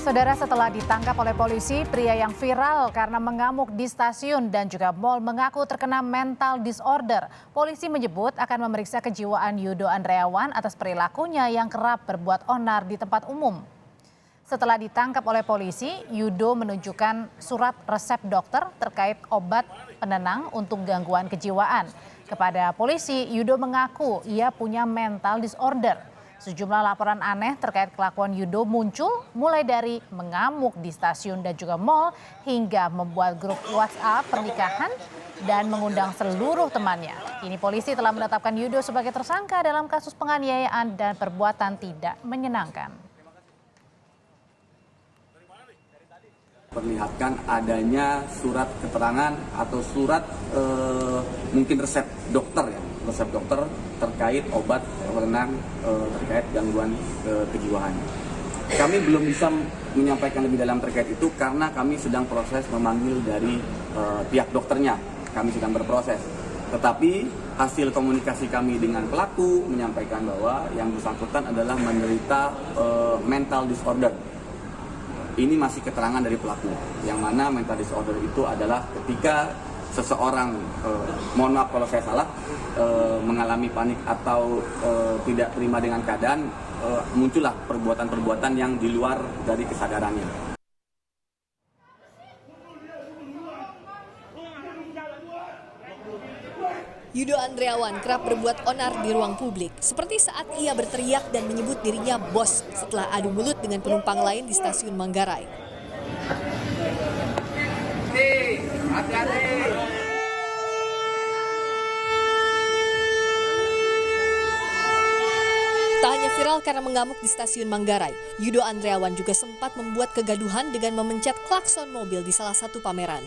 Saudara, setelah ditangkap oleh polisi, pria yang viral karena mengamuk di stasiun dan juga mal mengaku terkena mental disorder. Polisi menyebut akan memeriksa kejiwaan Yudo Andreawan atas perilakunya yang kerap berbuat onar di tempat umum. Setelah ditangkap oleh polisi, Yudo menunjukkan surat resep dokter terkait obat penenang untuk gangguan kejiwaan. Kepada polisi, Yudo mengaku ia punya mental disorder. Sejumlah laporan aneh terkait kelakuan Yudo muncul mulai dari mengamuk di stasiun dan juga mal hingga membuat grup WhatsApp pernikahan dan mengundang seluruh temannya. Kini polisi telah menetapkan Yudo sebagai tersangka dalam kasus penganiayaan dan perbuatan tidak menyenangkan. Perlihatkan adanya surat keterangan atau surat mungkin resep dokter ya, resep dokter terkait obat penenang terkait gangguan kejiwaan. Kami belum bisa menyampaikan lebih dalam terkait itu karena kami sedang proses memanggil dari pihak dokternya. Kami sedang berproses. Tetapi hasil komunikasi kami dengan pelaku menyampaikan bahwa yang bersangkutan adalah menderita mental disorder. Ini masih keterangan dari pelaku, yang mana mental disorder itu adalah ketika seseorang, mohon maaf kalau saya salah, mengalami panik atau tidak terima dengan keadaan, muncullah perbuatan-perbuatan yang di luar dari kesadarannya. Yudo Andreawan kerap berbuat onar di ruang publik, seperti saat ia berteriak dan menyebut dirinya bos setelah adu mulut dengan penumpang lain di stasiun Manggarai. Tak hanya viral karena mengamuk di stasiun Manggarai, Yudo Andreawan juga sempat membuat kegaduhan dengan memencet klakson mobil di salah satu pameran.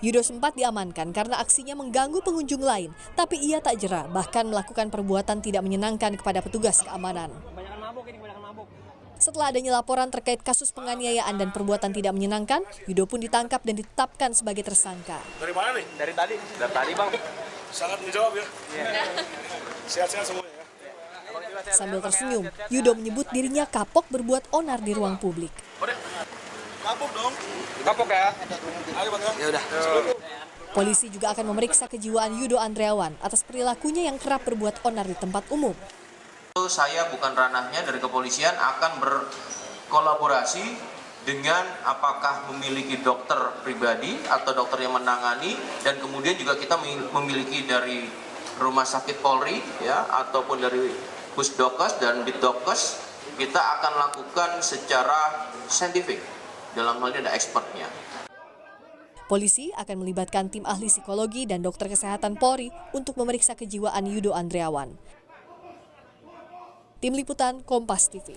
Yudo sempat diamankan karena aksinya mengganggu pengunjung lain, tapi ia tak jera, bahkan melakukan perbuatan tidak menyenangkan kepada petugas keamanan. Setelah adanya laporan terkait kasus penganiayaan dan perbuatan tidak menyenangkan, Yudo pun ditangkap dan ditetapkan sebagai tersangka. Dari mana nih? Dari tadi Bang. Sangat menjawab ya? Iya. Sehat-sehat semuanya ya? Sambil tersenyum, Yudo menyebut dirinya kapok berbuat onar di ruang publik. Kapok dong. Kapok ya? Ayo Bang ya udah. Polisi juga akan memeriksa kejiwaan Yudo Andreawan atas perilakunya yang kerap berbuat onar di tempat umum. Saya bukan ranahnya dari kepolisian akan berkolaborasi dengan apakah memiliki dokter pribadi atau dokter yang menangani, dan kemudian juga kita memiliki dari rumah sakit Polri ya ataupun dari Pusdokes dan Bitdokes, kita akan lakukan secara saintifik. Dalam hal ini ada expertnya. Polisi akan melibatkan tim ahli psikologi dan dokter kesehatan Polri untuk memeriksa kejiwaan Yudo Andreawan. Tim Liputan Kompas TV.